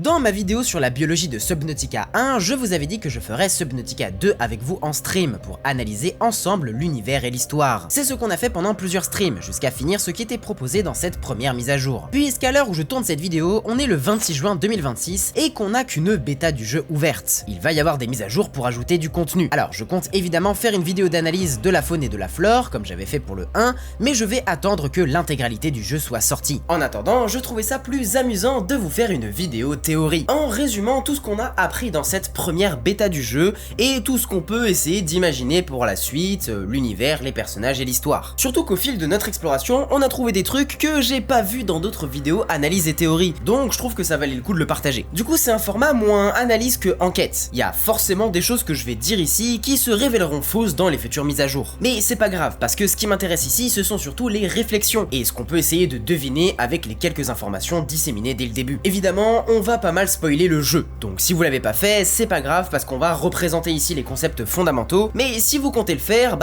Dans ma vidéo sur la biologie de Subnautica 1, je vous avais dit que je ferais Subnautica 2 avec vous en stream pour analyser ensemble l'univers et l'histoire. C'est ce qu'on a fait pendant plusieurs streams, jusqu'à finir ce qui était proposé dans cette première mise à jour. Puisqu'à l'heure où je tourne cette vidéo, on est le 26 juin 2026 et qu'on n'a qu'une bêta du jeu ouverte. Il va y avoir des mises à jour pour ajouter du contenu. Alors je compte évidemment faire une vidéo d'analyse de la faune et de la flore, comme j'avais fait pour le 1, mais je vais attendre que l'intégralité du jeu soit sortie. En attendant, je trouvais ça plus amusant de vous faire une vidéo théorie, en résumant tout ce qu'on a appris dans cette première bêta du jeu, et tout ce qu'on peut essayer d'imaginer pour la suite, l'univers, les personnages et l'histoire. Surtout qu'au fil de notre exploration, on a trouvé des trucs que j'ai pas vu dans d'autres vidéos analyse et théorie, donc je trouve que ça valait le coup de le partager. Du coup c'est un format moins analyse que enquête. Il y a forcément des choses que je vais dire ici qui se révéleront fausses dans les futures mises à jour. Mais c'est pas grave, parce que ce qui m'intéresse ici, ce sont surtout les réflexions, et ce qu'on peut essayer de deviner avec les quelques informations disséminées dès le début. Évidemment, on va pas mal spoiler le jeu, donc si vous l'avez pas fait, c'est pas grave parce qu'on va représenter ici les concepts fondamentaux, mais si vous comptez le faire,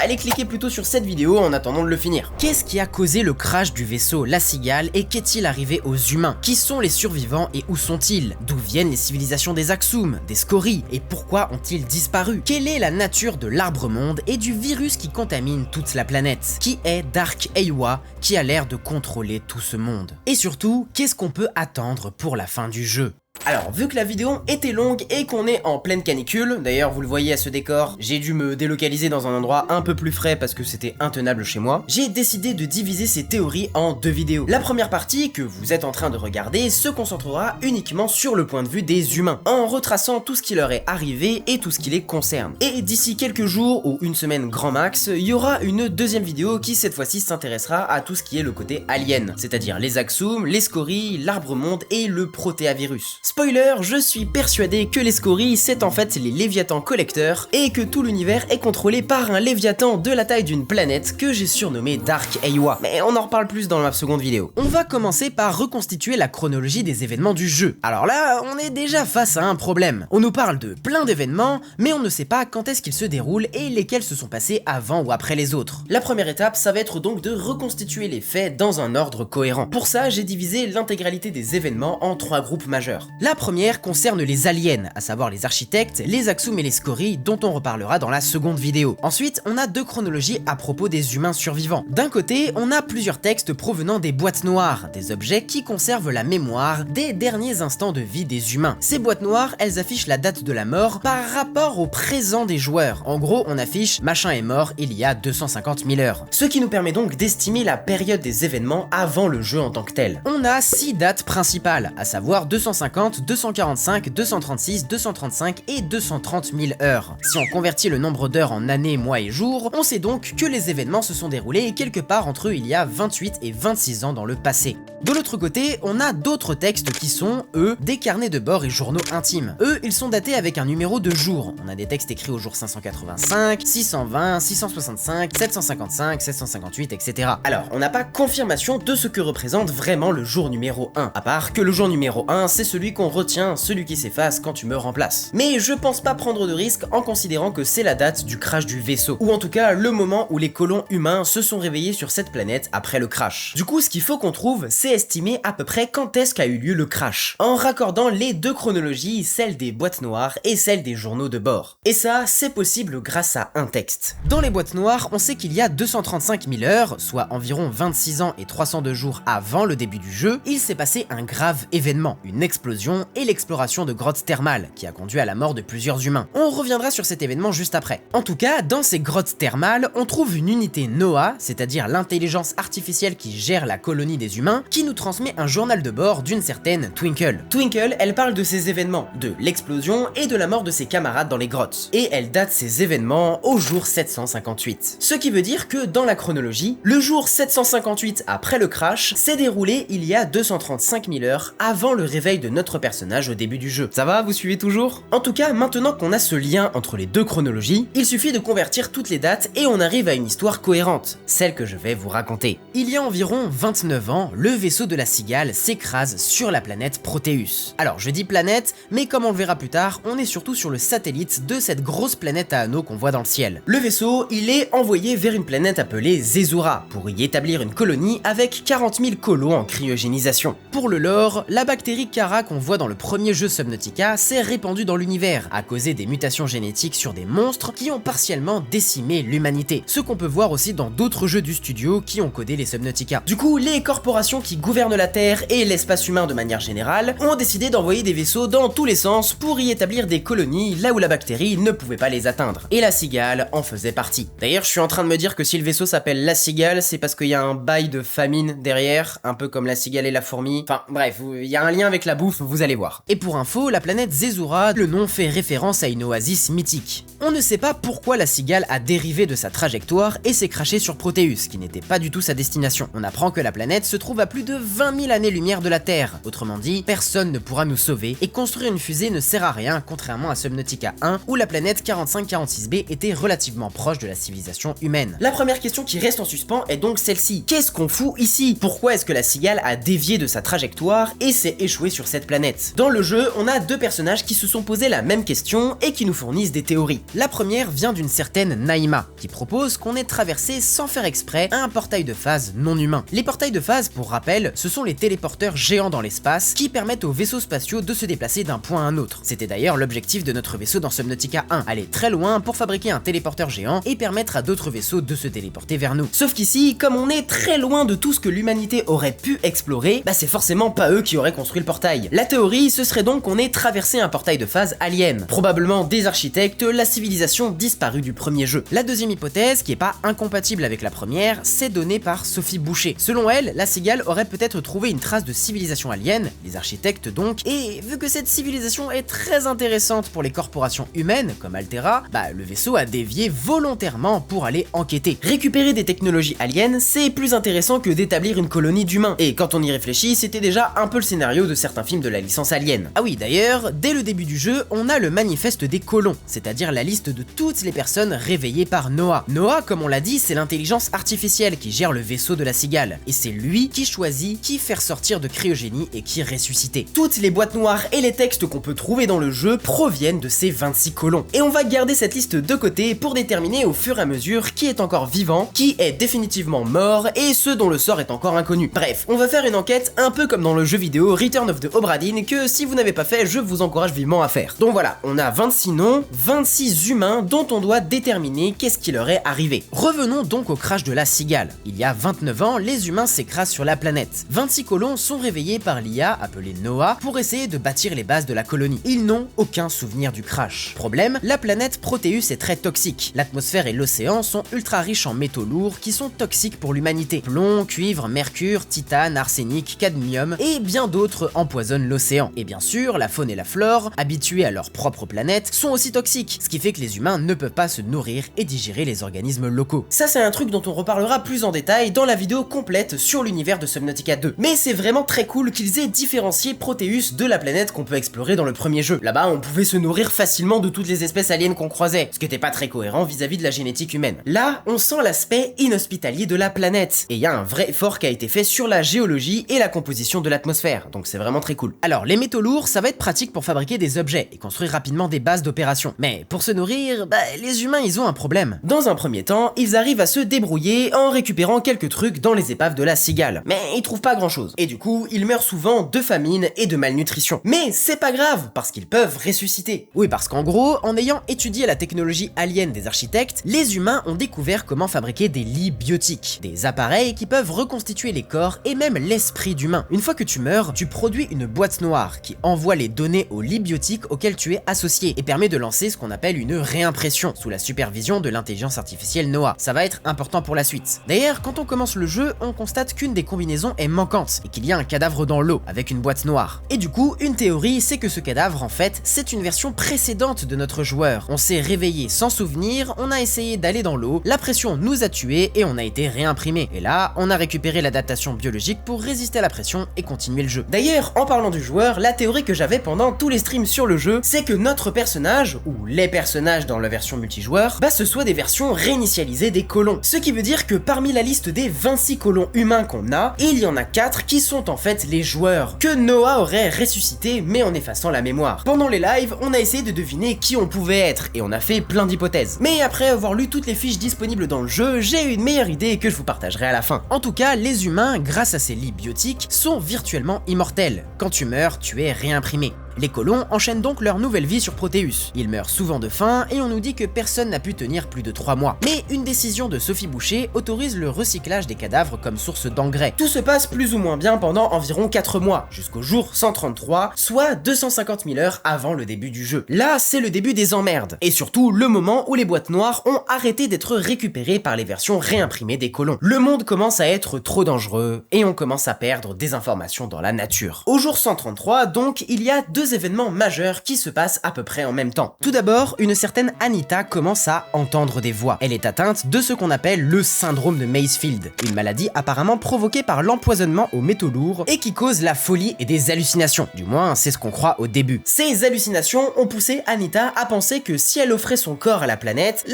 allez cliquer plutôt sur cette vidéo en attendant de le finir. Qu'est-ce qui a causé le crash du vaisseau La Cigale et qu'est-il arrivé aux humains? Qui sont les survivants et où sont-ils? D'où viennent les civilisations des Axum, des Scories, et pourquoi ont-ils disparu? Quelle est la nature de l'arbre-monde et du virus qui contamine toute la planète? Qui est Dark Eywa qui a l'air de contrôler tout ce monde? Et surtout, qu'est-ce qu'on peut attendre pour la fin du jeu? Alors, vu que la vidéo était longue et qu'on est en pleine canicule, d'ailleurs vous le voyez à ce décor, j'ai dû me délocaliser dans un endroit un peu plus frais parce que c'était intenable chez moi, j'ai décidé de diviser ces théories en deux vidéos. La première partie, que vous êtes en train de regarder, se concentrera uniquement sur le point de vue des humains, en retraçant tout ce qui leur est arrivé et tout ce qui les concerne. Et d'ici quelques jours ou une semaine grand max, il y aura une deuxième vidéo qui cette fois-ci s'intéressera à tout ce qui est le côté alien, c'est-à-dire les Axum, les Scories, l'arbre-monde et le protéavirus. Spoiler, je suis persuadé que les Scories c'est en fait les Léviathans collecteurs et que tout l'univers est contrôlé par un Léviathan de la taille d'une planète que j'ai surnommé Dark Eywa. Mais on en reparle plus dans ma seconde vidéo. On va commencer par reconstituer la chronologie des événements du jeu. Alors là, on est déjà face à un problème. On nous parle de plein d'événements, mais on ne sait pas quand est-ce qu'ils se déroulent et lesquels se sont passés avant ou après les autres. La première étape, ça va être donc de reconstituer les faits dans un ordre cohérent. Pour ça, j'ai divisé l'intégralité des événements en trois groupes majeurs. La première concerne les aliens, à savoir les architectes, les Axum et les Scories, dont on reparlera dans la seconde vidéo. Ensuite, on a deux chronologies à propos des humains survivants. D'un côté, on a plusieurs textes provenant des boîtes noires, des objets qui conservent la mémoire des derniers instants de vie des humains. Ces boîtes noires, elles affichent la date de la mort par rapport au présent des joueurs. En gros, on affiche « machin est mort il y a 250 000 heures », ce qui nous permet donc d'estimer la période des événements avant le jeu en tant que tel. On a 6 dates principales, à savoir 250, 245, 236, 235 et 230 000 heures. Si on convertit le nombre d'heures en années, mois et jours, on sait donc que les événements se sont déroulés quelque part entre il y a 28 et 26 ans dans le passé. De l'autre côté, on a d'autres textes qui sont, eux, des carnets de bord et journaux intimes. Eux, ils sont datés avec un numéro de jour. On a des textes écrits au jour 585, 620, 665, 755, 758, etc. Alors, on n'a pas confirmation de ce que représente vraiment le jour numéro 1, à part que le jour numéro 1, c'est celui qu'on retient, celui qui s'efface quand tu meurs en place. Mais je pense pas prendre de risque en considérant que c'est la date du crash du vaisseau, ou en tout cas le moment où les colons humains se sont réveillés sur cette planète après le crash. Du coup, ce qu'il faut qu'on trouve, c'est estimer à peu près quand est-ce qu'a eu lieu le crash, en raccordant les deux chronologies, celle des boîtes noires et celle des journaux de bord. Et ça, c'est possible grâce à un texte. Dans les boîtes noires, on sait qu'il y a 235 000 heures, soit environ 26 ans et 302 jours avant le début du jeu, il s'est passé un grave événement, une explosion et l'exploration de grottes thermales, qui a conduit à la mort de plusieurs humains. On reviendra sur cet événement juste après. En tout cas, dans ces grottes thermales, on trouve une unité NOAA, c'est-à-dire l'intelligence artificielle qui gère la colonie des humains, qui nous transmet un journal de bord d'une certaine Twinkle. Twinkle, elle parle de ces événements, de l'explosion et de la mort de ses camarades dans les grottes. Et elle date ces événements au jour 758. Ce qui veut dire que dans la chronologie, le jour 758 après le crash s'est déroulé il y a 235 000 heures avant le réveil de notre personnage au début du jeu. Ça va, vous suivez toujours? En tout cas, maintenant qu'on a ce lien entre les deux chronologies, il suffit de convertir toutes les dates et on arrive à une histoire cohérente, celle que je vais vous raconter. Il y a environ 29 ans, le vaisseau de la Cigale s'écrase sur la planète Proteus. Alors je dis planète, mais comme on le verra plus tard, on est surtout sur le satellite de cette grosse planète à anneaux qu'on voit dans le ciel. Le vaisseau, il est envoyé vers une planète appelée Zezura, pour y établir une colonie avec 40 000 colos en cryogénisation. Pour le lore, la bactérie Kara qu'on voit voit dans le premier jeu Subnautica s'est répandu dans l'univers, à cause des mutations génétiques sur des monstres qui ont partiellement décimé l'humanité, ce qu'on peut voir aussi dans d'autres jeux du studio qui ont codé les Subnautica. Du coup, les corporations qui gouvernent la Terre et l'espace humain de manière générale ont décidé d'envoyer des vaisseaux dans tous les sens pour y établir des colonies là où la bactérie ne pouvait pas les atteindre. Et la cigale en faisait partie. D'ailleurs, je suis en train de me dire que si le vaisseau s'appelle la cigale, c'est parce qu'il y a un bail de famine derrière, un peu comme la cigale et la fourmi. Enfin bref, il y a un lien avec la bouffe, vous allez voir. Et pour info, la planète Zezura, le nom fait référence à une oasis mythique. On ne sait pas pourquoi la cigale a dérivé de sa trajectoire et s'est crashée sur Proteus, qui n'était pas du tout sa destination. On apprend que la planète se trouve à plus de 20 000 années-lumière de la Terre. Autrement dit, personne ne pourra nous sauver, et construire une fusée ne sert à rien, contrairement à Subnautica 1, où la planète 4546b était relativement proche de la civilisation humaine. La première question qui reste en suspens est donc celle-ci. Qu'est-ce qu'on fout ici? Pourquoi est-ce que la cigale a dévié de sa trajectoire et s'est échouée sur cette planète? Dans le jeu, on a deux personnages qui se sont posé la même question et qui nous fournissent des théories. La première vient d'une certaine Naïma, qui propose qu'on ait traversé sans faire exprès un portail de phase non humain. Les portails de phase, pour rappel, ce sont les téléporteurs géants dans l'espace qui permettent aux vaisseaux spatiaux de se déplacer d'un point à un autre. C'était d'ailleurs l'objectif de notre vaisseau dans Subnautica 1, aller très loin pour fabriquer un téléporteur géant et permettre à d'autres vaisseaux de se téléporter vers nous. Sauf qu'ici, comme on est très loin de tout ce que l'humanité aurait pu explorer, bah c'est forcément pas eux qui auraient construit le portail. La théorie, ce serait donc qu'on ait traversé un portail de phase alien, probablement des architectes, la civilisation disparue du premier jeu. La deuxième hypothèse, qui est pas incompatible avec la première, c'est donnée par Sophie Boucher. Selon elle, la cigale aurait peut-être trouvé une trace de civilisation alien, les architectes donc, et vu que cette civilisation est très intéressante pour les corporations humaines, comme Altera, bah le vaisseau a dévié volontairement pour aller enquêter. Récupérer des technologies aliens, c'est plus intéressant que d'établir une colonie d'humains, et quand on y réfléchit, c'était déjà un peu le scénario de certains films de la licence Alien. Ah oui, d'ailleurs, dès le début du jeu, on a le manifeste des colons, c'est-à-dire la liste de toutes les personnes réveillées par Noah. Noah, comme on l'a dit, c'est l'intelligence artificielle qui gère le vaisseau de la cigale, et c'est lui qui choisit qui faire sortir de cryogénie et qui ressusciter. Toutes les boîtes noires et les textes qu'on peut trouver dans le jeu proviennent de ces 26 colons. Et on va garder cette liste de côté pour déterminer au fur et à mesure qui est encore vivant, qui est définitivement mort et ceux dont le sort est encore inconnu. Bref, on va faire une enquête un peu comme dans le jeu vidéo Return of the Obra Dinn que si vous n'avez pas fait, je vous encourage vivement à faire. Donc voilà, on a 26 noms, 26 humains dont on doit déterminer qu'est-ce qui leur est arrivé. Revenons donc au crash de la cigale. Il y a 29 ans, les humains s'écrasent sur la planète. 26 colons sont réveillés par l'IA appelée Noah pour essayer de bâtir les bases de la colonie. Ils n'ont aucun souvenir du crash. Problème, la planète Proteus est très toxique. L'atmosphère et l'océan sont ultra riches en métaux lourds qui sont toxiques pour l'humanité. Plomb, cuivre, mercure, titane, arsenic, cadmium et bien d'autres empoisonnent l'océan. Et bien sûr, la faune et la flore, habituées à leur propre planète, sont aussi toxiques, ce qui fait que les humains ne peuvent pas se nourrir et digérer les organismes locaux. Ça c'est un truc dont on reparlera plus en détail dans la vidéo complète sur l'univers de Subnautica 2. Mais c'est vraiment très cool qu'ils aient différencié Proteus de la planète qu'on peut explorer dans le premier jeu. Là-bas, on pouvait se nourrir facilement de toutes les espèces aliens qu'on croisait, ce qui était pas très cohérent vis-à-vis de la génétique humaine. Là, on sent l'aspect inhospitalier de la planète, et il y a un vrai effort qui a été fait sur la géologie et la composition de l'atmosphère, donc c'est vraiment très cool. Alors, les métaux lourds, ça va être pratique pour fabriquer des objets et construire rapidement des bases d'opération. Mais pour se nourrir, bah, les humains, ils ont un problème. Dans un premier temps, ils arrivent à se débrouiller en récupérant quelques trucs dans les épaves de la cigale. Mais ils trouvent pas grand-chose. Et du coup, ils meurent souvent de famine et de malnutrition. Mais c'est pas grave, parce qu'ils peuvent ressusciter. Oui, parce qu'en gros, en ayant étudié la technologie alien des architectes, les humains ont découvert comment fabriquer des lits biotiques, des appareils qui peuvent reconstituer les corps et même l'esprit d'humain. Une fois que tu meurs, tu produis une boîte noire qui envoie les données au lit biotique auquel tu es associé et permet de lancer ce qu'on appelle une réimpression sous la supervision de l'intelligence artificielle Noah. Ça va être important pour la suite. D'ailleurs, quand on commence le jeu, on constate qu'une des combinaisons est manquante et qu'il y a un cadavre dans l'eau avec une boîte noire. Et du coup, une théorie, c'est que ce cadavre, en fait, c'est une version précédente de notre joueur. On s'est réveillé sans souvenir, on a essayé d'aller dans l'eau, la pression nous a tués et on a été réimprimé. Et là, on a récupéré l'adaptation biologique pour résister à la pression et continuer le jeu. D'ailleurs, en parlant du joueur, la théorie que j'avais pendant tous les streams sur le jeu, c'est que notre personnage, ou les personnages personnages dans la version multijoueur, ce soit des versions réinitialisées des colons. Ce qui veut dire que parmi la liste des 26 colons humains qu'on a, il y en a 4 qui sont en fait les joueurs, que Noah aurait ressuscité mais en effaçant la mémoire. Pendant les lives, on a essayé de deviner qui on pouvait être, et on a fait plein d'hypothèses. Mais après avoir lu toutes les fiches disponibles dans le jeu, j'ai eu une meilleure idée que je vous partagerai à la fin. En tout cas, les humains, grâce à ces lits biotiques, sont virtuellement immortels. Quand tu meurs, tu es réimprimé. Les colons enchaînent donc leur nouvelle vie sur Proteus. Ils meurent souvent de faim et on nous dit que personne n'a pu tenir plus de 3 mois. Mais une décision de Sophie Boucher autorise le recyclage des cadavres comme source d'engrais. Tout se passe plus ou moins bien pendant environ 4 mois, jusqu'au jour 133, soit 250 000 heures avant le début du jeu. Là, c'est le début des emmerdes, et surtout le moment où les boîtes noires ont arrêté d'être récupérées par les versions réimprimées des colons. Le monde commence à être trop dangereux, et on commence à perdre des informations dans la nature. Au jour 133, donc, il y a deux événements majeurs qui se passent à peu près en même temps. Tout d'abord, une certaine Anita commence à entendre des voix. Elle est atteinte de ce qu'on appelle le syndrome de Macefield, une maladie apparemment provoquée par l'empoisonnement aux métaux lourds et qui cause la folie et des hallucinations. Du moins, c'est ce qu'on croit au début. Ces hallucinations ont poussé Anita à penser que si elle offrait son corps à la planète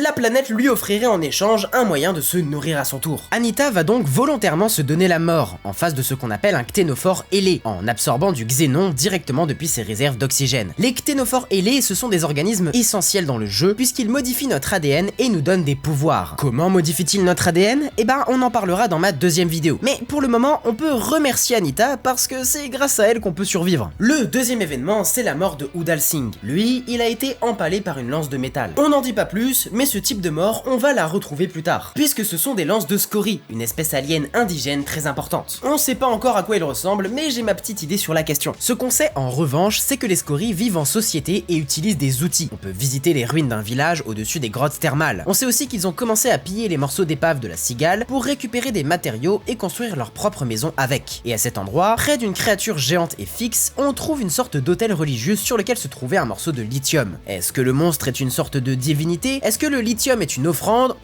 lui offrirait en échange un moyen de se nourrir à son tour. Anita va donc volontairement se donner la mort en face de ce qu'on appelle un cténophore ailé, en absorbant du xénon directement depuis ses réserves d'oxygène. Les cténophores ailés, ce sont des organismes essentiels dans le jeu puisqu'ils modifient notre ADN et nous donnent des pouvoirs. Comment modifient-ils notre ADN? Eh ben, on en parlera dans ma deuxième vidéo. Mais pour le moment, on peut remercier Anita parce que c'est grâce à elle qu'on peut survivre. Le deuxième événement, c'est la mort de Udal Singh. Lui, il a été empalé par une lance de métal. On n'en dit pas plus, mais ce type de mort, on va la retrouver plus tard, puisque ce sont des lances de scories, une espèce alien indigène très importante. On sait pas encore à quoi il ressemble, mais j'ai ma petite idée sur la question. Ce qu'on sait en revanche, c'est que les scories vivent en société et utilisent des outils. On peut visiter les ruines d'un village au-dessus des grottes thermales. On sait aussi qu'ils ont commencé à piller les morceaux d'épave de la cigale pour récupérer des matériaux et construire leur propre maison avec. Et à cet endroit, près d'une créature géante et fixe, on trouve une sorte d'autel religieux sur lequel se trouvait un morceau de lithium. Est-ce que le monstre est une sorte de divinité? Est-ce que le lithium est une offrande?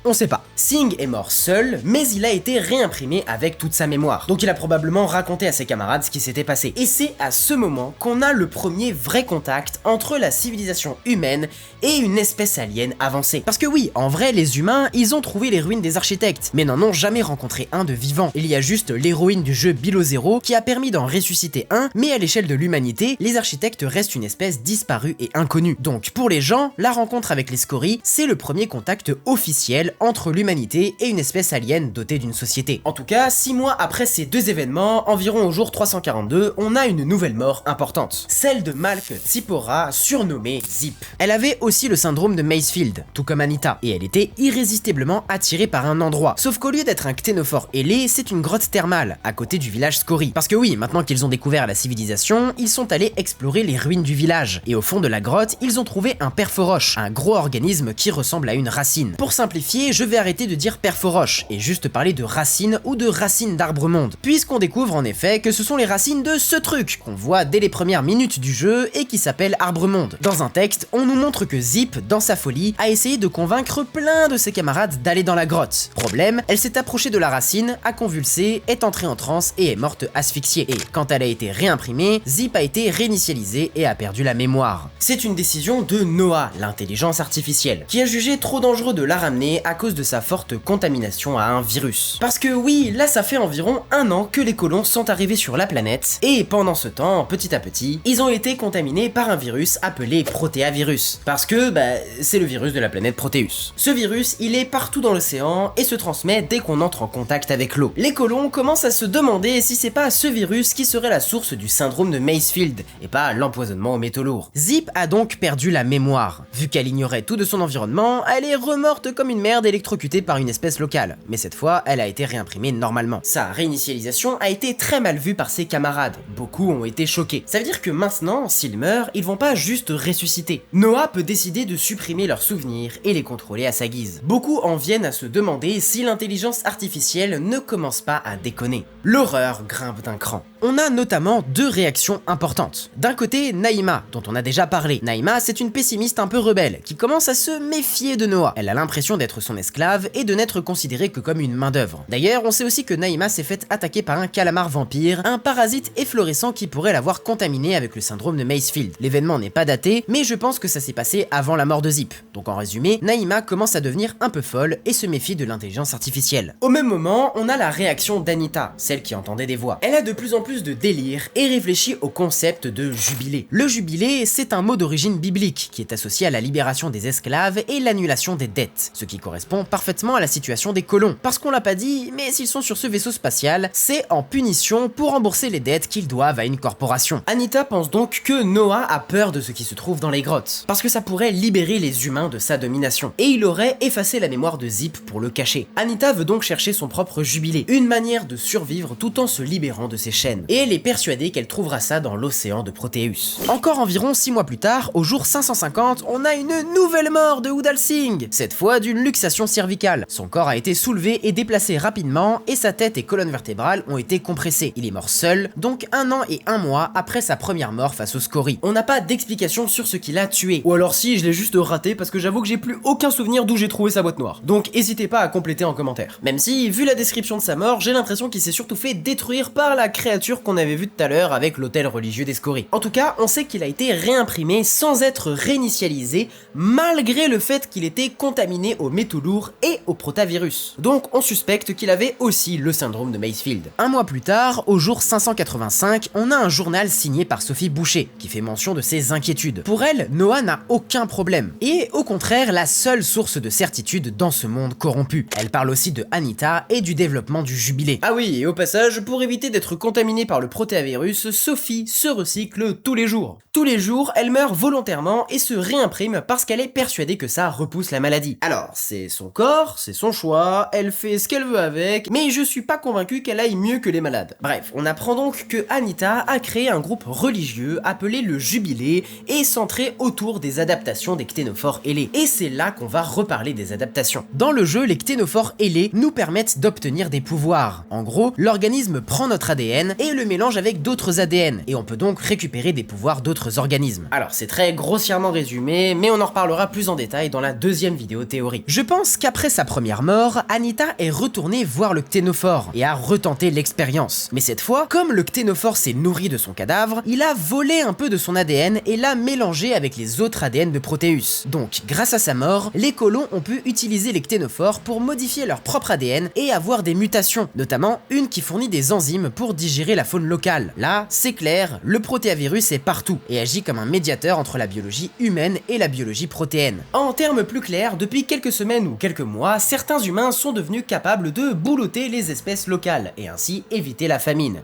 On sait pas. Singh est mort seul, mais il a été réimprimé avec toute sa mémoire. Donc il a probablement raconté à ses camarades ce qui s'était passé. Et c'est à ce moment qu'on a le premier vrai contact entre la civilisation humaine et une espèce alien avancée. Parce que oui, en vrai, les humains, ils ont trouvé les ruines des architectes, mais n'en ont jamais rencontré un de vivant. Il y a juste l'héroïne du jeu Below Zero qui a permis d'en ressusciter un, mais à l'échelle de l'humanité, les architectes restent une espèce disparue et inconnue. Donc pour les gens, la rencontre avec les scories, c'est le premier contact officiel entre l'humanité et une espèce alien dotée d'une société. En tout cas, 6 mois après ces deux événements, environ au jour 342, on a une nouvelle mort importante. Celle de Malk Tsipora, surnommée Zip. Elle avait aussi le syndrome de Macefield, tout comme Anita, et elle était irrésistiblement attirée par un endroit. Sauf qu'au lieu d'être un cténophore ailé, c'est une grotte thermale, à côté du village Scorie. Parce que oui, maintenant qu'ils ont découvert la civilisation, ils sont allés explorer les ruines du village, et au fond de la grotte, ils ont trouvé un perforoche, un gros organisme qui ressemble à une racine. Pour simplifier, je vais arrêter de dire perforoche et juste parler de racines ou de racines d'arbre-monde, puisqu'on découvre en effet que ce sont les racines de ce truc qu'on voit dès les premières minutes du jeu et qui s'appelle arbre-monde. Dans un texte, on nous montre que Zip, dans sa folie, a essayé de convaincre plein de ses camarades d'aller dans la grotte. Problème, elle s'est approchée de la racine, a convulsé, est entrée en transe et est morte asphyxiée. Et quand elle a été réimprimée, Zip a été réinitialisée et a perdu la mémoire. C'est une décision de Noah, l'intelligence artificielle, qui a jugé trop dangereux de la ramener à cause de sa forte contamination à un virus. Parce que oui, là ça fait environ 1 an que les colons sont arrivés sur la planète, et pendant ce temps, petit à petit, ils ont été contaminés par un virus appelé Proteavirus. Parce que, c'est le virus de la planète Proteus. Ce virus, il est partout dans l'océan et se transmet dès qu'on entre en contact avec l'eau. Les colons commencent à se demander si c'est pas ce virus qui serait la source du syndrome de Macefield, et pas l'empoisonnement aux métaux lourds. Zip a donc perdu la mémoire. Vu qu'elle ignorait tout de son environnement, elle est remorte comme une merde électrocutée par une espèce locale, mais cette fois, elle a été réimprimée normalement. Sa réinitialisation a été très mal vue par ses camarades, beaucoup ont été choqués. Ça veut dire que maintenant, s'ils meurent, ils vont pas juste ressusciter. Noah peut décider de supprimer leurs souvenirs et les contrôler à sa guise. Beaucoup en viennent à se demander si l'intelligence artificielle ne commence pas à déconner. L'horreur grimpe d'un cran. On a notamment 2 réactions importantes. D'un côté, Naïma, dont on a déjà parlé. Naïma, c'est une pessimiste un peu rebelle, qui commence à se méfier de Noah. Elle a l'impression d'être son esclave et de n'être considérée que comme une main-d'œuvre. D'ailleurs, on sait aussi que Naïma s'est fait attaquer par un calamar vampire, un parasite efflorescent qui pourrait l'avoir contaminée avec le syndrome de Macefield. L'événement n'est pas daté, mais je pense que ça s'est passé avant la mort de Zip. Donc en résumé, Naïma commence à devenir un peu folle et se méfie de l'intelligence artificielle. Au même moment, on a la réaction d'Anita, celle qui entendait des voix. Elle a de plus en plus de délire et réfléchit au concept de jubilé. Le jubilé, c'est un mot d'origine biblique qui est associé à la libération des esclaves et l'annulation des dettes, ce qui correspond parfaitement à la situation des colons. Parce qu'on l'a pas dit, mais s'ils sont sur ce vaisseau spatial, c'est en punition pour rembourser les dettes qu'ils doivent à une corporation. Anita pense donc que Noah a peur de ce qui se trouve dans les grottes, parce que ça pourrait libérer les humains de sa domination, et il aurait effacé la mémoire de Zip pour le cacher. Anita veut donc chercher son propre jubilé, une manière de survivre tout en se libérant de ses chaînes, et elle est persuadée qu'elle trouvera ça dans l'océan de Proteus. Encore environ 6 mois plus tard, au jour 550, on a une nouvelle mort de Udal Singh, cette fois d'une luxation cervicale. Son corps a été soulevé et déplacé rapidement, et sa tête et colonne vertébrale ont été compressées. Il est mort seul, donc 1 an et 1 mois après sa première mort face aux scories. On n'a pas d'explication sur ce qui l'a tué, ou alors si, je l'ai juste raté parce que j'avoue que j'ai plus aucun souvenir d'où j'ai trouvé sa boîte noire. Donc n'hésitez pas à compléter en commentaire. Même si, vu la description de sa mort, j'ai l'impression qu'il s'est surtout fait détruire par la créature qu'on avait vue tout à l'heure avec l'hôtel religieux des scories. En tout cas, on sait qu'il a été réimprimé sans être réinitialisé, malgré le fait qu'il était contaminé au métaux lourds et au protavirus. Donc on suspecte qu'il avait aussi le syndrome de Macefield. 1 mois plus tard, au jour 585, on a un journal signé par Sophie Boucher, qui fait mention de ses inquiétudes. Pour elle, Noah n'a aucun problème, et au contraire la seule source de certitude dans ce monde corrompu. Elle parle aussi de Anita et du développement du jubilé. Ah oui, et au passage, pour éviter d'être contaminée par le protéavirus, Sophie se recycle tous les jours. Tous les jours, elle meurt volontairement et se réimprime parce qu'elle est persuadée que ça repousse la maladie. Alors, c'est son corps, c'est son choix, elle fait ce qu'elle veut avec, mais je suis pas convaincu qu'elle aille mieux que les malades. Bref, on apprend donc que Anita a créé un groupe religieux appelé le Jubilé et centré autour des adaptations des cténophores ailés. Et c'est là qu'on va reparler des adaptations. Dans le jeu, les cténophores ailés nous permettent d'obtenir des pouvoirs. En gros, l'organisme prend notre ADN et le mélange avec d'autres ADN, et on peut donc récupérer des pouvoirs d'autres organismes. Alors c'est très grossièrement résumé, mais on en reparlera plus en détail dans la deuxième vidéo théorie. Je pense qu'après sa première mort, Anita est retournée voir le cténophore et a retenté l'expérience. Mais cette fois, comme le cténophore s'est nourri de son cadavre, il a volé un peu de son ADN et l'a mélangé avec les autres ADN de Proteus. Donc, grâce à sa mort, les colons ont pu utiliser les cténophores pour modifier leur propre ADN et avoir des mutations, notamment une qui fournit des enzymes pour digérer la faune locale. Là, c'est clair, le protéavirus est partout et agit comme un médiateur entre la biologie humaine et la biologie protéenne. En termes plus clairs, depuis quelques semaines ou quelques mois, certains humains sont devenus capables de boulotter les espèces locales et ainsi éviter la famine.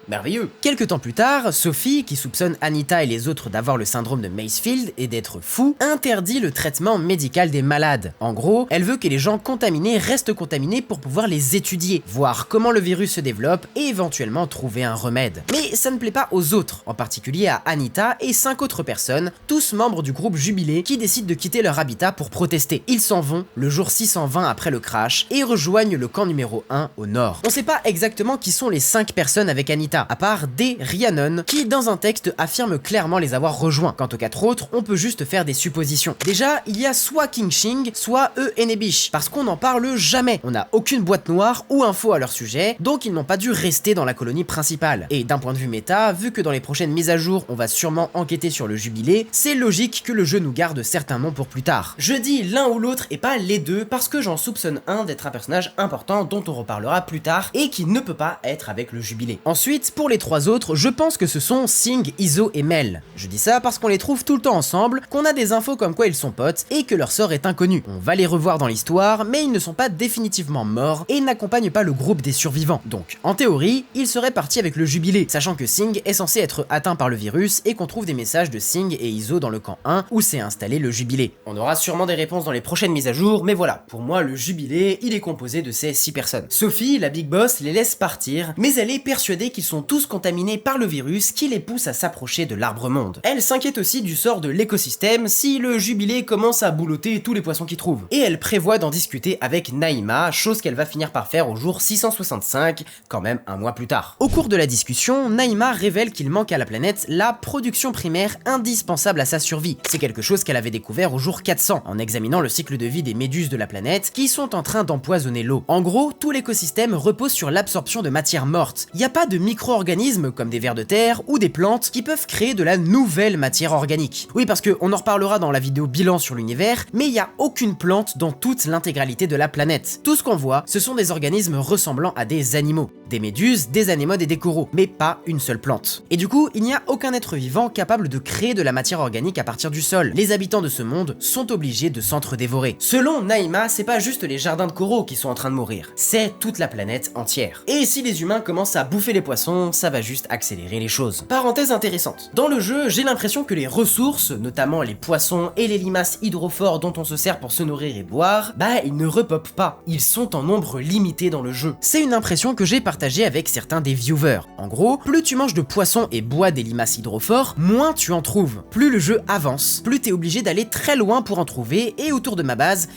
Merveilleux. Quelques temps plus tard, Sophie, qui soupçonne Anita et les autres d'avoir le syndrome de Macefield et d'être fous, interdit le traitement médical des malades. En gros, elle veut que les gens contaminés restent contaminés pour pouvoir les étudier, voir comment le virus se développe et éventuellement trouver un remède. Mais ça ne plaît pas aux autres, en particulier à Anita et 5 autres personnes, tous membres du groupe Jubilé, qui décident de quitter leur habitat pour protester. Ils s'en vont le jour 620 après le crash et rejoignent le camp numéro 1 au nord. On sait pas exactement qui sont les 5 personnes avec Anita, à part D. Rhiannon, qui dans un texte affirme clairement les avoir rejoints. Quant aux 4 autres, on peut juste faire des suppositions. Déjà, il y a soit King Shing, soit Enebish, parce qu'on n'en parle jamais. On n'a aucune boîte noire ou info à leur sujet, donc ils n'ont pas dû rester dans la colonie principale. Et d'un point de vue méta, vu que dans les prochaines mises à jour, on va sûrement enquêter sur le jubilé, c'est logique que le jeu nous garde certains noms pour plus tard. Je dis l'un ou l'autre et pas les deux, parce que j'en soupçonne un d'être un personnage important dont on reparlera plus tard et qui ne peut pas être avec le jubilé. Ensuite, pour les 3 autres, je pense que ce sont Singh, Iso et Mel. Je dis ça parce qu'on les trouve tout le temps ensemble, qu'on a des infos comme quoi ils sont potes et que leur sort est inconnu. On va les revoir dans l'histoire, mais ils ne sont pas définitivement morts et n'accompagnent pas le groupe des survivants. Donc, en théorie, ils seraient partis avec le jubilé, sachant que Singh est censé être atteint par le virus et qu'on trouve des messages de Singh et Iso dans le camp 1 où s'est installé le jubilé. On aura sûrement des réponses dans les prochaines mises à jour, mais voilà, pour moi le jubilé, il est composé de ces 6 personnes. Sophie, la big boss, les laisse partir, mais elle est persuadée qu'ils sont tous contaminés par le virus qui les pousse à s'approcher de l'arbre-monde. Elle s'inquiète aussi du sort de l'écosystème si le jubilé commence à boulotter tous les poissons qu'il trouve. Et elle prévoit d'en discuter avec Naïma, chose qu'elle va finir par faire au jour 665, quand même un mois plus tard. Au cours de la discussion, Naïma révèle qu'il manque à la planète la production primaire indispensable à sa survie. C'est quelque chose qu'elle avait découvert au jour 400, en examinant le cycle de vie des méduses de la planète qui sont en train d'empoisonner l'eau. En gros, tout l'écosystème repose sur l'absorption de matière morte. Il n'y a pas de micro-organismes comme des vers de terre ou des plantes qui peuvent créer de la nouvelle matière organique. Oui, parce qu'on en reparlera dans la vidéo bilan sur l'univers, mais il n'y a aucune plante dans toute l'intégralité de la planète. Tout ce qu'on voit, ce sont des organismes ressemblant à des animaux. Des méduses, des anémones et des coraux, mais pas une seule plante. Et du coup, il n'y a aucun être vivant capable de créer de la matière organique à partir du sol. Les habitants de ce monde sont obligés de s'entre-dévorer. Selon Naïma, c'est pas juste les jardins de coraux qui sont en train de mourir, c'est toute la planète entière. Et si les humains commencent à bouffer les poissons, ça va juste accélérer les choses. Parenthèse intéressante. Dans le jeu, j'ai l'impression que les ressources, notamment les poissons et les limaces hydrophores dont on se sert pour se nourrir et boire, ils ne repopent pas. Ils sont en nombre limité dans le jeu. C'est une impression que j'ai partagée avec certains des viewers. En gros, plus tu manges de poissons et bois des limaces hydrophores, moins tu en trouves. Plus le jeu avance, plus t'es obligé d'aller très loin pour en trouver, et autour de ma base,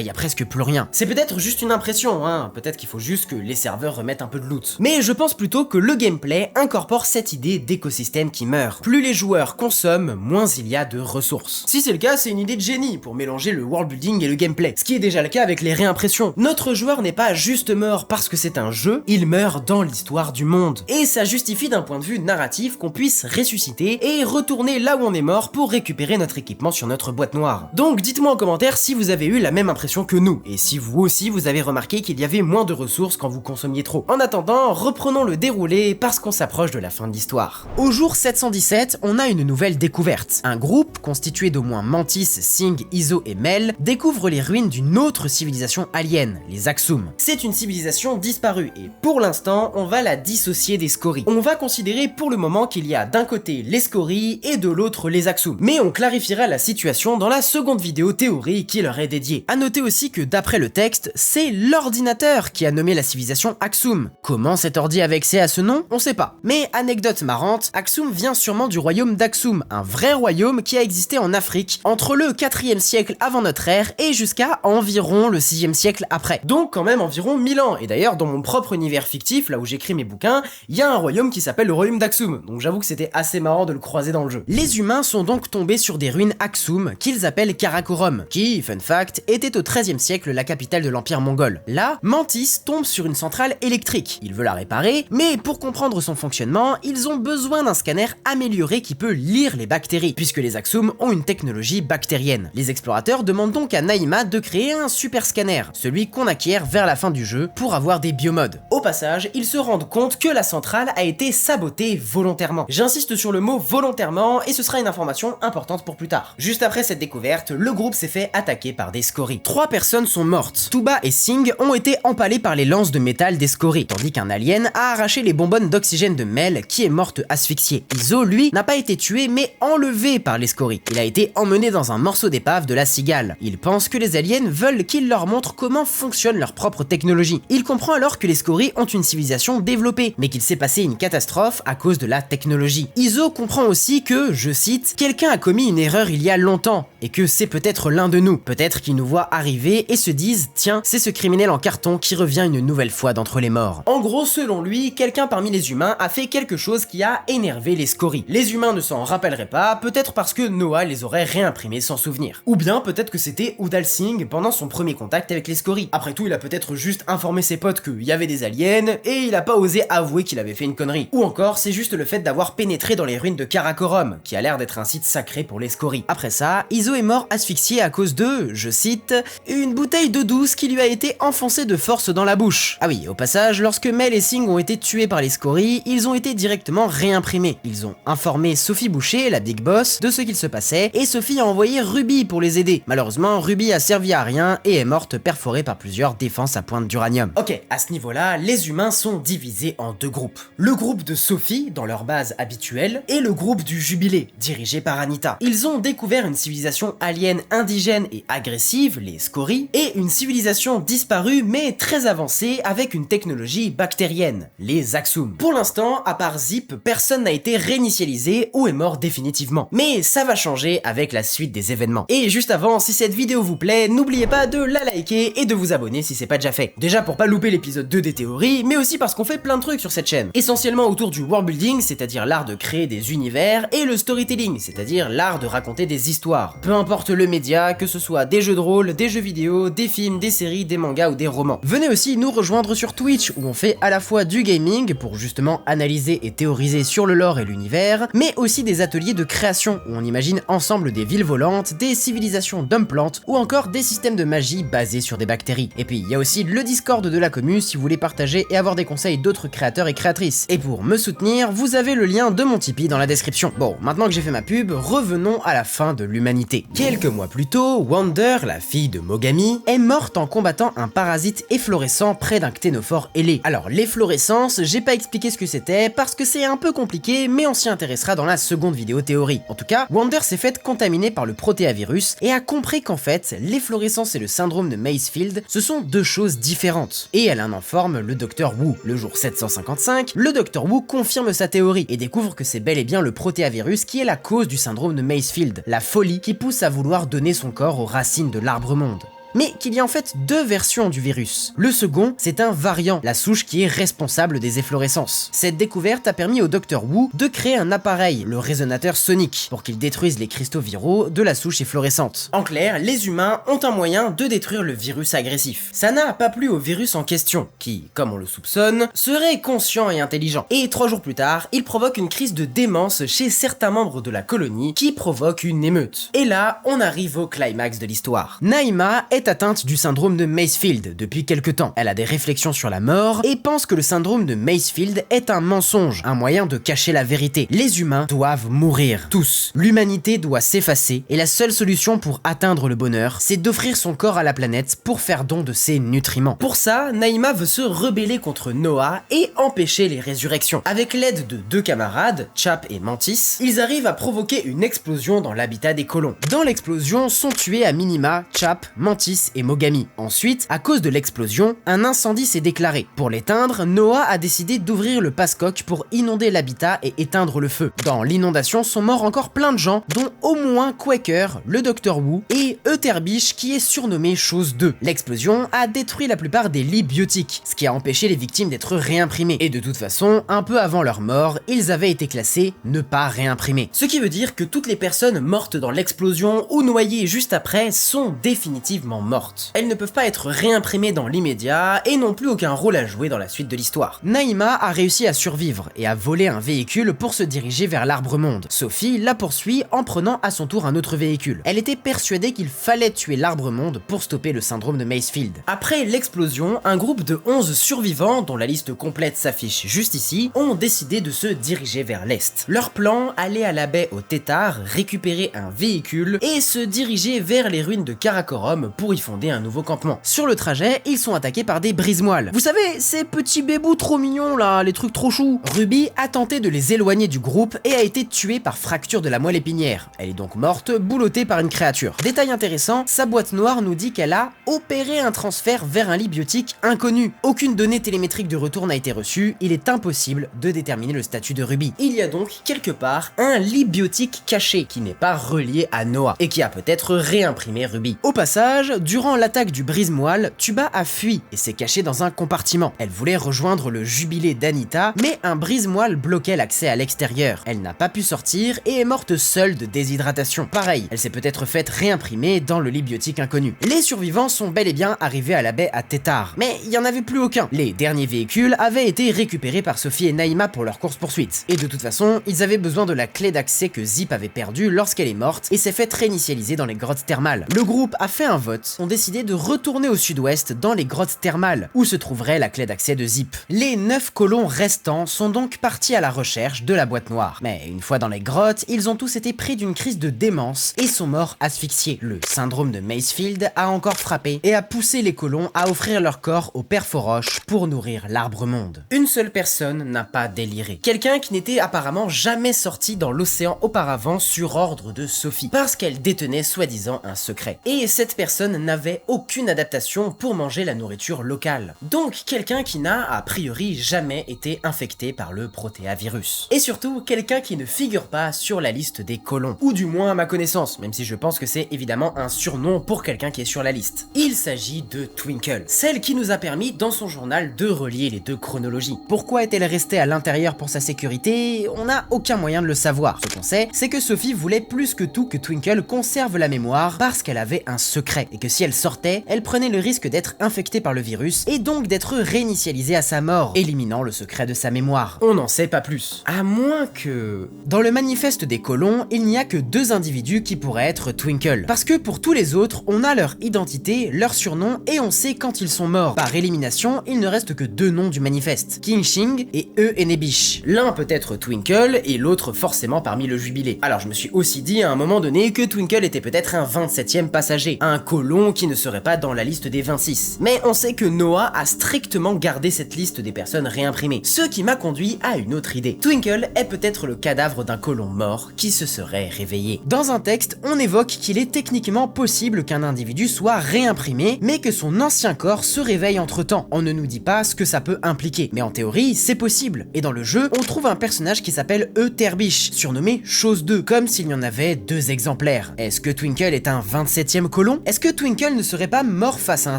y a presque plus rien. C'est peut-être juste une impression, hein, peut-être qu'il faut juste que les serveurs remettent un peu de loot. Mais je pense plutôt que le gameplay incorpore cette idée d'écosystème qui meurt. Plus les joueurs consomment, moins il y a de ressources. Si c'est le cas, c'est une idée de génie pour mélanger le world building et le gameplay, ce qui est déjà le cas avec les réimpressions. Notre joueur n'est pas juste mort parce que c'est un jeu, il meurt dans l'histoire du monde. Et ça justifie d'un point de vue narratif qu'on puisse ressusciter et retourner là où on est mort pour récupérer notre équipement sur notre boîte noire. Donc dites-moi en commentaire si vous avez eu la même impression que nous, et si vous aussi vous avez remarqué qu'il y avait moins de ressources quand vous consommiez trop. En attendant, reprenons le déroulé parce qu'on s'approche de la fin de l'histoire. Au jour 717, on a une nouvelle découverte. Un groupe constitué d'au moins Mantis, Singh, Iso et Mel découvre les ruines d'une autre civilisation alien, les Axum. C'est une civilisation disparue et pour l'instant, on va la dissocier des Scories. On va considérer pour le moment qu'il y a d'un côté les Scories et de l'autre les Axum. Mais on clarifiera la situation dans la seconde vidéo théorie qui leur est dédiée. À noter aussi que d'après le texte, c'est l'ordinateur qui a nommé la civilisation Axum. Comment cet ordi avait accès à ce nom? On sait pas. Mais anecdote marrante, Axum vient sûrement du royaume d'Axum, un vrai royaume qui a existé en Afrique entre le 4e siècle avant notre ère et jusqu'à environ le 6e siècle après. Donc quand même environ 1000 ans. Et d'ailleurs, dans mon propre univers fictif, là où j'écris mes bouquins, il y a un royaume qui s'appelle le royaume d'Axum. Donc j'avoue que c'était assez marrant de le croiser dans le jeu. Les humains sont donc tombés sur des ruines Axum qu'ils appellent Karakorum, qui, fun fact, était au 13e siècle la capitale de l'empire mongol. Là, Mantis tombe sur une centrale électrique. Il veut la réparer, mais pour comprendre son fonctionnement, ils ont besoin d'un scanner amélioré qui peut lire les bactéries, puisque les Axum ont une technologie bactérienne. Les explorateurs demandent donc à Naïma de créer un super scanner, celui qu'on acquiert vers la fin du jeu pour avoir des biomodes. Au passage, ils se rendent compte que la centrale a été sabotée volontairement. J'insiste sur le mot volontairement et ce sera une information importante pour plus tard. Juste après cette découverte, le groupe s'est fait attaquer par des Scories. 3 personnes sont mortes. Tuba et Singh ont été empalés par les lances de métal des Scories, tandis qu'un alien a arraché les bonbonnes d'oxygène de Mel qui est morte asphyxiée. Iso, lui, n'a pas été tué mais enlevé par les Scories. Il a été emmené dans un morceau d'épave de la cigale. Il pense que les aliens veulent qu'il leur montre comment fonctionne leur propre technologie. Il comprend alors que les Scories ont une civilisation développée, mais qu'il s'est passé une catastrophe à cause de la technologie. Iso comprend aussi que, je cite, « quelqu'un a commis une erreur il y a longtemps, et que c'est peut-être l'un de nous. Peut-être qu'ils nous voient arriver et se disent, tiens, c'est ce criminel en carton qui revient une nouvelle fois d'entre les morts. » En gros, selon lui, quelqu'un parmi les humains a fait quelque chose qui a énervé les Scories. Les humains ne s'en rappelleraient pas, peut-être parce que Noah les aurait réimprimés sans souvenir. Ou bien peut-être que c'était Udal Singh pendant son premier contact avec les Scories. Après tout, il a peut-être juste informé ses potes qu'il y avait des aliens, et il a pas osé avouer qu'il avait fait une connerie. Ou encore, c'est juste le fait d'avoir pénétré dans les ruines de Karakorum, qui a l'air d'être un site sacré pour les Scories. Après ça, Iso est mort asphyxié à cause de, je cite, une bouteille d'eau douce qui lui a été enfoncée de force dans la bouche. Ah oui, au passage, lorsque Mel et Singh ont été tués par les Scories, ils ont été directement réimprimés. Ils ont informé Sophie Boucher, la Big Boss, de ce qu'il se passait, et Sophie a envoyé Ruby pour les aider. Malheureusement, Ruby a servi à rien et est morte perforée par plusieurs défenses à pointe d'uranium. Ok, à ce niveau-là, les humains sont divisés en 2 groupes. Le groupe de Sophie, dans leur base habituelle, et le groupe du Jubilé, dirigé par Anita. Ils ont découvert une civilisation civilisation alien indigène et agressive, les scories, et une civilisation disparue mais très avancée avec une technologie bactérienne, les Axum. Pour l'instant, à part Zip, personne n'a été réinitialisé ou est mort définitivement. Mais ça va changer avec la suite des événements. Et juste avant, si cette vidéo vous plaît, n'oubliez pas de la liker et de vous abonner si c'est pas déjà fait. Déjà pour pas louper l'épisode 2 des théories, mais aussi parce qu'on fait plein de trucs sur cette chaîne. Essentiellement autour du world building, c'est-à-dire l'art de créer des univers, et le storytelling, c'est-à-dire l'art de raconter des histoires. Peu importe le média, que ce soit des jeux de rôle, des jeux vidéo, des films, des séries, des mangas ou des romans. Venez aussi nous rejoindre sur Twitch où on fait à la fois du gaming pour justement analyser et théoriser sur le lore et l'univers, mais aussi des ateliers de création où on imagine ensemble des villes volantes, des civilisations d'hommes plantes ou encore des systèmes de magie basés sur des bactéries. Et puis il y a aussi le Discord de la commu si vous voulez partager et avoir des conseils d'autres créateurs et créatrices. Et pour me soutenir, vous avez le lien de mon Tipeee dans la description. Bon, maintenant que j'ai fait ma pub, revenons à la fin de l'humanité. Quelques mois plus tôt, Wander, la fille de Mogami, est morte en combattant un parasite efflorescent près d'un cténophore ailé. Alors l'efflorescence, j'ai pas expliqué ce que c'était parce que c'est un peu compliqué, mais on s'y intéressera dans la seconde vidéo théorie. En tout cas, Wander s'est faite contaminer par le protéavirus et a compris qu'en fait, l'efflorescence et le syndrome de Macefield, ce sont deux choses différentes. Et elle en informe le Dr Wu. Le jour 755, le Dr Wu confirme sa théorie et découvre que c'est bel et bien le protéavirus qui est la cause du syndrome de Macefield, la folie qui pousse à vouloir donner son corps aux racines de l'arbre-monde. Mais qu'il y a en fait deux versions du virus. Le second, c'est un variant, la souche qui est responsable des efflorescences. Cette découverte a permis au Dr Wu de créer un appareil, le résonateur sonique, pour qu'il détruise les cristaux viraux de la souche efflorescente. En clair, les humains ont un moyen de détruire le virus agressif. Ça n'a pas plu au virus en question, qui, comme on le soupçonne, serait conscient et intelligent. Et 3 jours plus tard, il provoque une crise de démence chez certains membres de la colonie qui provoque une émeute. Et là, on arrive au climax de l'histoire. Naïma est atteinte du syndrome de Macefield depuis quelque temps. Elle a des réflexions sur la mort et pense que le syndrome de Macefield est un mensonge, un moyen de cacher la vérité. Les humains doivent mourir, tous. L'humanité doit s'effacer et la seule solution pour atteindre le bonheur, c'est d'offrir son corps à la planète pour faire don de ses nutriments. Pour ça, Naïma veut se rebeller contre Noah et empêcher les résurrections. Avec l'aide de 2 camarades, Chap et Mantis, ils arrivent à provoquer une explosion dans l'habitat des colons. Dans l'explosion sont tués à minima Chap, Mantis et Mogami. Ensuite, à cause de l'explosion, un incendie s'est déclaré. Pour l'éteindre, Noah a décidé d'ouvrir le passe-coque pour inonder l'habitat et éteindre le feu. Dans l'inondation sont morts encore plein de gens, dont au moins Quaker, le Dr Wu et Euterbiche qui est surnommé Chose 2. L'explosion a détruit la plupart des lits biotiques, ce qui a empêché les victimes d'être réimprimées. Et de toute façon, un peu avant leur mort, ils avaient été classés ne pas réimprimer. Ce qui veut dire que toutes les personnes mortes dans l'explosion ou noyées juste après sont définitivement mortes. Elles ne peuvent pas être réimprimées dans l'immédiat et n'ont plus aucun rôle à jouer dans la suite de l'histoire. Naïma a réussi à survivre et a volé un véhicule pour se diriger vers l'arbre-monde. Sophie la poursuit en prenant à son tour un autre véhicule. Elle était persuadée qu'il fallait tuer l'arbre-monde pour stopper le syndrome de Macefield. Après l'explosion, un groupe de 11 survivants, dont la liste complète s'affiche juste ici, ont décidé de se diriger vers l'est. Leur plan, aller à la baie au Tétard, récupérer un véhicule et se diriger vers les ruines de Karakorum pour y fonder un nouveau campement. Sur le trajet, ils sont attaqués par des brise-moelles. Vous savez, ces petits bébous trop mignons là, les trucs trop choux. Ruby a tenté de les éloigner du groupe et a été tuée par fracture de la moelle épinière. Elle est donc morte, boulottée par une créature. Détail intéressant, sa boîte noire nous dit qu'elle a opéré un transfert vers un lit biotique inconnu. Aucune donnée télémétrique de retour n'a été reçue, il est impossible de déterminer le statut de Ruby. Il y a donc quelque part un lit biotique caché qui n'est pas relié à Noah et qui a peut-être réimprimé Ruby. Au passage, durant l'attaque du brise-moelle, Tuba a fui et s'est cachée dans un compartiment. Elle voulait rejoindre le jubilé d'Anita, mais un brise-moelle bloquait l'accès à l'extérieur. Elle n'a pas pu sortir et est morte seule de déshydratation. Pareil, elle s'est peut-être faite réimprimer dans le lit biotique inconnu. Les survivants sont bel et bien arrivés à la baie à Tétard, mais il n'y en avait plus aucun. Les derniers véhicules avaient été récupérés par Sophie et Naïma pour leur course-poursuite. Et de toute façon, ils avaient besoin de la clé d'accès que Zip avait perdue lorsqu'elle est morte et s'est faite réinitialiser dans les grottes thermales. Le groupe a fait un vote adultes ont décidé de retourner au sud-ouest dans les grottes thermales, où se trouverait la clé d'accès de Zip. Les 9 colons restants sont donc partis à la recherche de la boîte noire. Mais une fois dans les grottes, ils ont tous été pris d'une crise de démence et sont morts asphyxiés. Le syndrome de Macefield a encore frappé et a poussé les colons à offrir leur corps au père Foroche pour nourrir l'arbre-monde. Une seule personne n'a pas déliré. Quelqu'un qui n'était apparemment jamais sorti dans l'océan auparavant sur ordre de Sophie, parce qu'elle détenait soi-disant un secret. Et cette personne n'avait aucune adaptation pour manger la nourriture locale. Donc quelqu'un qui n'a a priori jamais été infecté par le protéavirus. Et surtout, quelqu'un qui ne figure pas sur la liste des colons. Ou du moins à ma connaissance, même si je pense que c'est évidemment un surnom pour quelqu'un qui est sur la liste. Il s'agit de Twinkle, celle qui nous a permis dans son journal de relier les deux chronologies. Pourquoi est-elle restée à l'intérieur pour sa sécurité? On n'a aucun moyen de le savoir. Ce qu'on sait, c'est que Sophie voulait plus que tout que Twinkle conserve la mémoire parce qu'elle avait un secret, et que si elle sortait, elle prenait le risque d'être infectée par le virus et donc d'être réinitialisée à sa mort, éliminant le secret de sa mémoire. On n'en sait pas plus. À moins que... Dans le manifeste des colons, il n'y a que 2 individus qui pourraient être Twinkle, parce que pour tous les autres, on a leur identité, leur surnom et on sait quand ils sont morts. Par élimination, il ne reste que 2 noms du manifeste, King Shing et Enebish. L'un peut être Twinkle et l'autre forcément parmi le jubilé. Alors je me suis aussi dit à un moment donné que Twinkle était peut-être un 27e passager, un colon qui ne serait pas dans la liste des 26. Mais on sait que Noah a strictement gardé cette liste des personnes réimprimées, ce qui m'a conduit à une autre idée. Twinkle est peut-être le cadavre d'un colon mort qui se serait réveillé. Dans un texte, on évoque qu'il est techniquement possible qu'un individu soit réimprimé, mais que son ancien corps se réveille entre-temps. On ne nous dit pas ce que ça peut impliquer, mais en théorie, c'est possible. Et dans le jeu, on trouve un personnage qui s'appelle Euterbish, surnommé Chose 2, comme s'il y en avait 2 exemplaires. Est-ce que Twinkle est un 27e colon? Est-ce que Twinkle ne serait pas mort face à un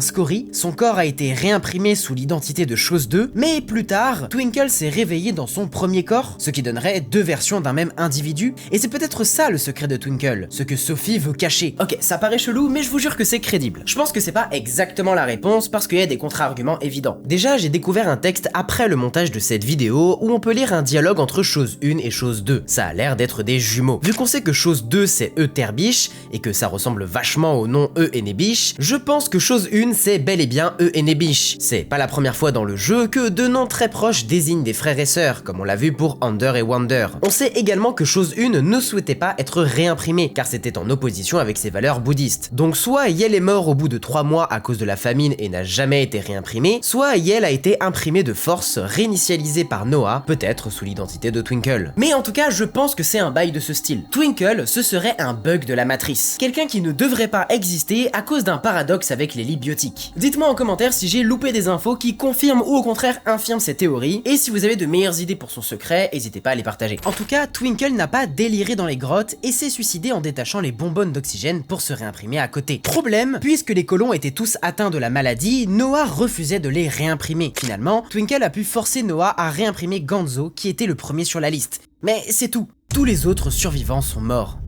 scorie? Son corps a été réimprimé sous l'identité de Chose 2, mais plus tard, Twinkle s'est réveillé dans son premier corps, ce qui donnerait 2 versions d'un même individu, et c'est peut-être ça le secret de Twinkle, ce que Sophie veut cacher. Ok, ça paraît chelou, mais je vous jure que c'est crédible. Je pense que c'est pas exactement la réponse parce qu'il y a des contre-arguments évidents. Déjà, j'ai découvert un texte après le montage de cette vidéo où on peut lire un dialogue entre Chose 1 et Chose 2. Ça a l'air d'être des jumeaux. Vu qu'on sait que Chose 2 c'est Euterbish et que ça ressemble vachement au nom Enebish, je pense que Chose 1 c'est bel et bien Enebish. C'est pas la première fois dans le jeu que 2 noms très proches désignent des frères et sœurs, comme on l'a vu pour Under et Wonder. On sait également que Chose 1 ne souhaitait pas être réimprimé, car c'était en opposition avec ses valeurs bouddhistes. Donc soit Yel est mort au bout de 3 mois à cause de la famine et n'a jamais été réimprimé, soit Yel a été imprimé de force, réinitialisé par Noah, peut-être sous l'identité de Twinkle. Mais en tout cas, je pense que c'est un bail de ce style. Twinkle, ce serait un bug de la matrice. Quelqu'un qui ne devrait pas exister à cause d'un paradoxe avec les lits biotiques. Dites-moi en commentaire si j'ai loupé des infos qui confirment ou au contraire infirment ces théories, et si vous avez de meilleures idées pour son secret, n'hésitez pas à les partager. En tout cas, Twinkle n'a pas déliré dans les grottes et s'est suicidé en détachant les bonbonnes d'oxygène pour se réimprimer à côté. Problème, puisque les colons étaient tous atteints de la maladie, Noah refusait de les réimprimer. Finalement, Twinkle a pu forcer Noah à réimprimer Ganzo, qui était le premier sur la liste. Mais c'est tout. Tous les autres survivants sont morts.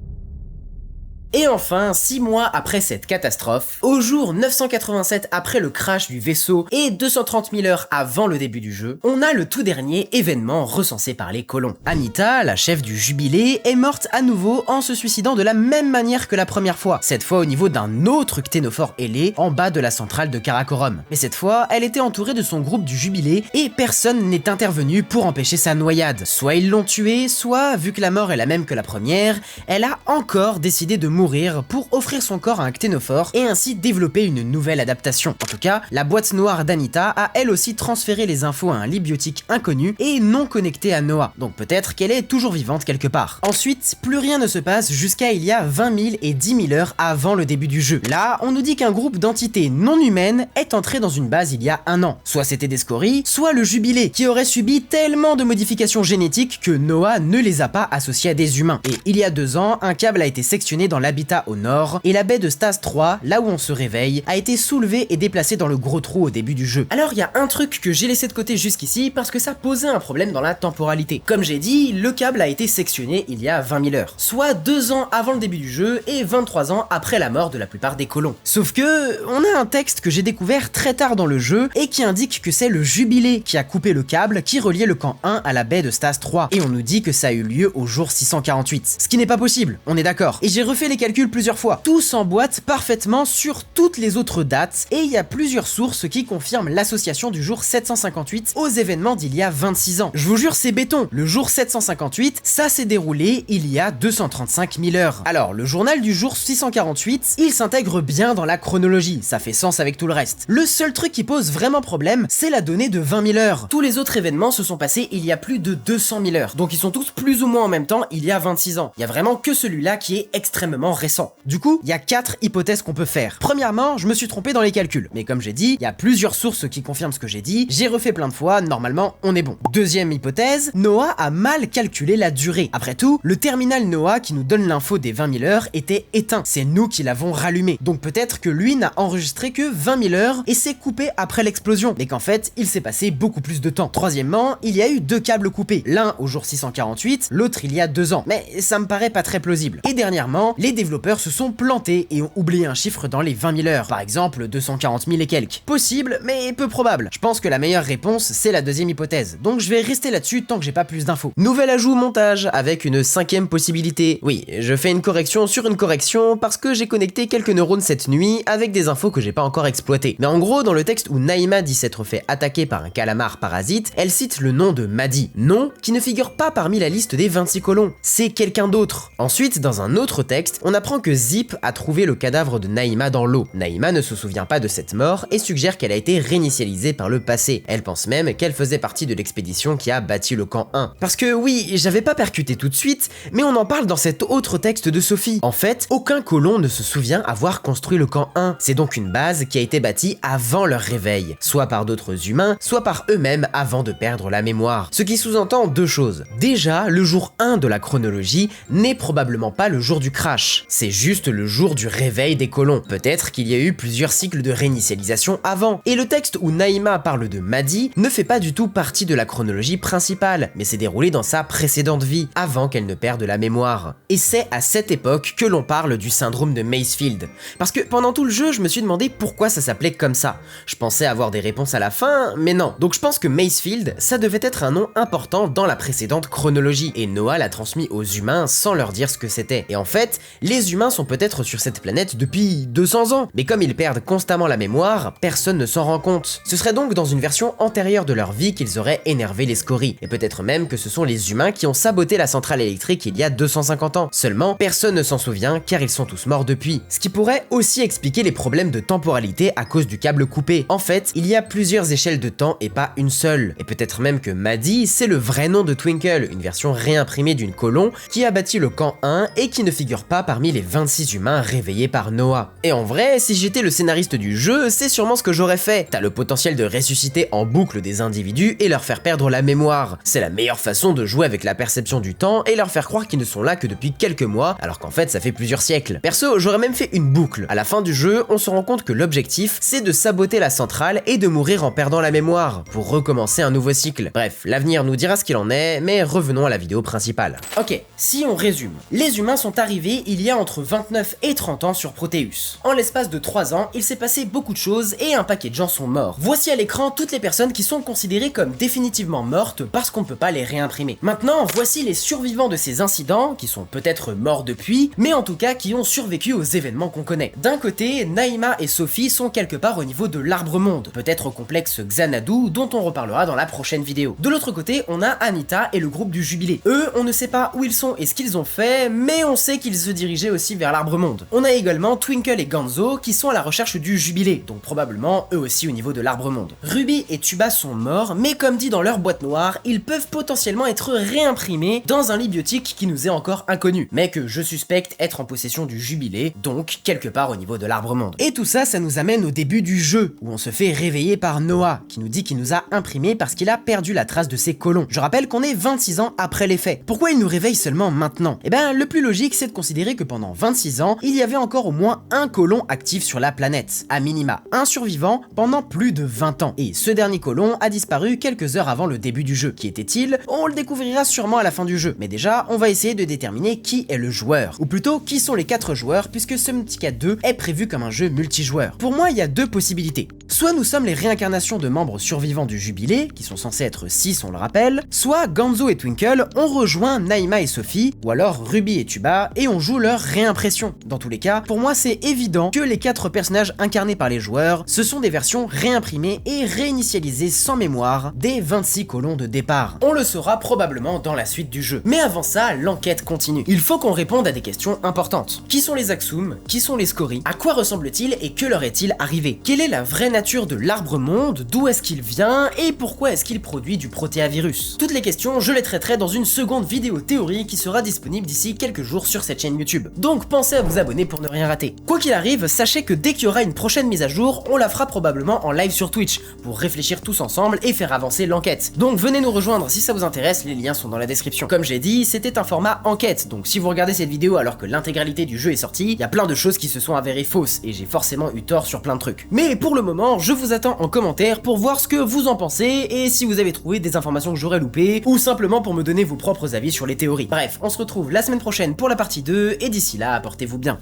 Et enfin, 6 mois après cette catastrophe, au jour 987 après le crash du vaisseau et 230 000 heures avant le début du jeu, on a le tout dernier événement recensé par les colons. Anita, la chef du jubilé, est morte à nouveau en se suicidant de la même manière que la première fois, cette fois au niveau d'un autre cténophore ailé en bas de la centrale de Karakorum. Mais cette fois, elle était entourée de son groupe du jubilé et personne n'est intervenu pour empêcher sa noyade. Soit ils l'ont tuée, soit, vu que la mort est la même que la première, elle a encore décidé de mourir pour offrir son corps à un cténophore et ainsi développer une nouvelle adaptation. En tout cas, la boîte noire d'Anita a elle aussi transféré les infos à un lit biotique inconnu et non connecté à Noah, donc peut-être qu'elle est toujours vivante quelque part. Ensuite, plus rien ne se passe jusqu'à il y a 20 000 et 10 000 heures avant le début du jeu. Là, on nous dit qu'un groupe d'entités non humaines est entré dans une base il y a 1 an. Soit c'était des scories, soit le jubilé, qui aurait subi tellement de modifications génétiques que Noah ne les a pas associés à des humains. Et il y a 2 ans, un câble a été sectionné dans l'habitat au nord, et la baie de Stase 3, là où on se réveille, a été soulevée et déplacée dans le gros trou au début du jeu. Alors il y a un truc que j'ai laissé de côté jusqu'ici parce que ça posait un problème dans la temporalité. Comme j'ai dit, le câble a été sectionné il y a 20 000 heures, soit 2 ans avant le début du jeu et 23 ans après la mort de la plupart des colons. Sauf que, on a un texte que j'ai découvert très tard dans le jeu et qui indique que c'est le jubilé qui a coupé le câble qui reliait le camp 1 à la baie de Stase 3, et on nous dit que ça a eu lieu au jour 648. Ce qui n'est pas possible, on est d'accord. Et j'ai refait les calculs plusieurs fois. Tout s'emboîte parfaitement sur toutes les autres dates et il y a plusieurs sources qui confirment l'association du jour 758 aux événements d'il y a 26 ans. Je vous jure, c'est béton. Le jour 758, ça s'est déroulé il y a 235 000 heures. Alors, le journal du jour 648, il s'intègre bien dans la chronologie, ça fait sens avec tout le reste. Le seul truc qui pose vraiment problème, c'est la donnée de 20 000 heures. Tous les autres événements se sont passés il y a plus de 200 000 heures, donc ils sont tous plus ou moins en même temps il y a 26 ans. Il y a vraiment que celui-là qui est extrêmement récent. Du coup, il y a 4 hypothèses qu'on peut faire. Premièrement, je me suis trompé dans les calculs, mais comme j'ai dit, il y a plusieurs sources qui confirment ce que j'ai dit, j'ai refait plein de fois, normalement on est bon. Deuxième hypothèse, Noah a mal calculé la durée. Après tout, le terminal Noah qui nous donne l'info des 20 000 heures était éteint, c'est nous qui l'avons rallumé. Donc peut-être que lui n'a enregistré que 20 000 heures et s'est coupé après l'explosion, mais qu'en fait, il s'est passé beaucoup plus de temps. Troisièmement, il y a eu 2 câbles coupés, l'un au jour 648, l'autre il y a 2 ans, mais ça me paraît pas très plausible. Et dernièrement, les développeurs se sont plantés et ont oublié un chiffre dans les 20 000 heures, par exemple 240 000 et quelques. Possible, mais peu probable. Je pense que la meilleure réponse, c'est la deuxième hypothèse, donc je vais rester là-dessus tant que j'ai pas plus d'infos. Nouvel ajout montage, avec une 5e possibilité. Oui, je fais une correction sur une correction parce que j'ai connecté quelques neurones cette nuit avec des infos que j'ai pas encore exploitées. Mais en gros, dans le texte où Naïma dit s'être fait attaquer par un calamar parasite, elle cite le nom de Maddy, nom qui ne figure pas parmi la liste des 26 colons, c'est quelqu'un d'autre. Ensuite, dans un autre texte, on apprend que Zip a trouvé le cadavre de Naïma dans l'eau. Naïma ne se souvient pas de cette mort et suggère qu'elle a été réinitialisée par le passé. Elle pense même qu'elle faisait partie de l'expédition qui a bâti le camp 1. Parce que oui, j'avais pas percuté tout de suite, mais on en parle dans cet autre texte de Sophie. En fait, aucun colon ne se souvient avoir construit le camp 1. C'est donc une base qui a été bâtie avant leur réveil, soit par d'autres humains, soit par eux-mêmes avant de perdre la mémoire. Ce qui sous-entend 2 choses. Déjà, le jour 1 de la chronologie n'est probablement pas le jour du crash, c'est juste le jour du réveil des colons. Peut-être qu'il y a eu plusieurs cycles de réinitialisation avant. Et le texte où Naïma parle de Maddy ne fait pas du tout partie de la chronologie principale, mais s'est déroulé dans sa précédente vie, avant qu'elle ne perde la mémoire. Et c'est à cette époque que l'on parle du syndrome de Macefield. Parce que pendant tout le jeu, je me suis demandé pourquoi ça s'appelait comme ça. Je pensais avoir des réponses à la fin, mais non. Donc je pense que Macefield, ça devait être un nom important dans la précédente chronologie, et Noah l'a transmis aux humains sans leur dire ce que c'était. Et en fait, les humains sont peut-être sur cette planète depuis 200 ans, mais comme ils perdent constamment la mémoire, personne ne s'en rend compte. Ce serait donc dans une version antérieure de leur vie qu'ils auraient énervé les scories, et peut-être même que ce sont les humains qui ont saboté la centrale électrique il y a 250 ans. Seulement, personne ne s'en souvient car ils sont tous morts depuis. Ce qui pourrait aussi expliquer les problèmes de temporalité à cause du câble coupé. En fait, il y a plusieurs échelles de temps et pas une seule. Et peut-être même que Maddy, c'est le vrai nom de Twinkle, une version réimprimée d'une colon qui a bâti le camp 1 et qui ne figure pas parmi les 26 humains réveillés par Noah. Et en vrai, si j'étais le scénariste du jeu, c'est sûrement ce que j'aurais fait. T'as le potentiel de ressusciter en boucle des individus et leur faire perdre la mémoire. C'est la meilleure façon de jouer avec la perception du temps et leur faire croire qu'ils ne sont là que depuis quelques mois, alors qu'en fait ça fait plusieurs siècles. Perso, j'aurais même fait une boucle. À la fin du jeu, on se rend compte que l'objectif, c'est de saboter la centrale et de mourir en perdant la mémoire, pour recommencer un nouveau cycle. Bref, l'avenir nous dira ce qu'il en est, mais revenons à la vidéo principale. Ok, si on résume, les humains sont arrivés il y a entre 29 et 30 ans sur Proteus. En l'espace de 3 ans, il s'est passé beaucoup de choses et un paquet de gens sont morts. Voici à l'écran toutes les personnes qui sont considérées comme définitivement mortes parce qu'on ne peut pas les réimprimer. Maintenant, voici les survivants de ces incidents, qui sont peut-être morts depuis, mais en tout cas qui ont survécu aux événements qu'on connaît. D'un côté, Naïma et Sophie sont quelque part au niveau de l'arbre-monde, peut-être au complexe Xanadu, dont on reparlera dans la prochaine vidéo. De l'autre côté, on a Anita et le groupe du Jubilé. Eux, on ne sait pas où ils sont et ce qu'ils ont fait, mais on sait qu'ils se dirigeaient aussi vers l'arbre-monde. On a également Twinkle et Gonzo qui sont à la recherche du Jubilé, donc probablement eux aussi au niveau de l'arbre-monde. Ruby et Tuba sont morts, mais comme dit dans leur boîte noire, ils peuvent potentiellement être réimprimés dans un lit biotique qui nous est encore inconnu, mais que je suspecte être en possession du Jubilé, donc quelque part au niveau de l'arbre-monde. Et tout ça, ça nous amène au début du jeu, où on se fait réveiller par Noah, qui nous dit qu'il nous a imprimés parce qu'il a perdu la trace de ses colons. Je rappelle qu'on est 26 ans après les faits. Pourquoi il nous réveille seulement maintenant? Eh ben, le plus logique, c'est de considérer que pendant 26 ans, il y avait encore au moins un colon actif sur la planète. À minima, un survivant pendant plus de 20 ans. Et ce dernier colon a disparu quelques heures avant le début du jeu. Qui était-il? On le découvrira sûrement à la fin du jeu. Mais déjà, on va essayer de déterminer qui est le joueur. Ou plutôt, qui sont les 4 joueurs, puisque Subnautica 2 est prévu comme un jeu multijoueur. Pour moi, il y a 2 possibilités. Soit nous sommes les réincarnations de membres survivants du Jubilé, qui sont censés être 6 on le rappelle, soit Ganzo et Twinkle ont rejoint Naima et Sophie, ou alors Ruby et Tuba, et on joue leur réimpression. Dans tous les cas, pour moi c'est évident que les 4 personnages incarnés par les joueurs, ce sont des versions réimprimées et réinitialisées sans mémoire des 26 colons de départ. On le saura probablement dans la suite du jeu. Mais avant ça, l'enquête continue. Il faut qu'on réponde à des questions importantes. Qui sont les Axum? Qui sont les Scori? À quoi ressemble-t-il et que leur est-il arrivé? Quelle est la vraie nature de l'arbre monde? D'où est-ce qu'il vient? Et pourquoi est-ce qu'il produit du protéavirus? Toutes les questions, je les traiterai dans une seconde vidéo théorie qui sera disponible d'ici quelques jours sur cette chaîne YouTube. Donc pensez à vous abonner pour ne rien rater. Quoi qu'il arrive, sachez que dès qu'il y aura une prochaine mise à jour, on la fera probablement en live sur Twitch, pour réfléchir tous ensemble et faire avancer l'enquête. Donc venez nous rejoindre si ça vous intéresse, les liens sont dans la description. Comme j'ai dit, c'était un format enquête, donc si vous regardez cette vidéo alors que l'intégralité du jeu est sortie, il y a plein de choses qui se sont avérées fausses, et j'ai forcément eu tort sur plein de trucs. Mais pour le moment, je vous attends en commentaire pour voir ce que vous en pensez, et si vous avez trouvé des informations que j'aurais loupées, ou simplement pour me donner vos propres avis sur les théories. Bref, on se retrouve la semaine prochaine pour la partie 2, et d'ici là, portez-vous bien.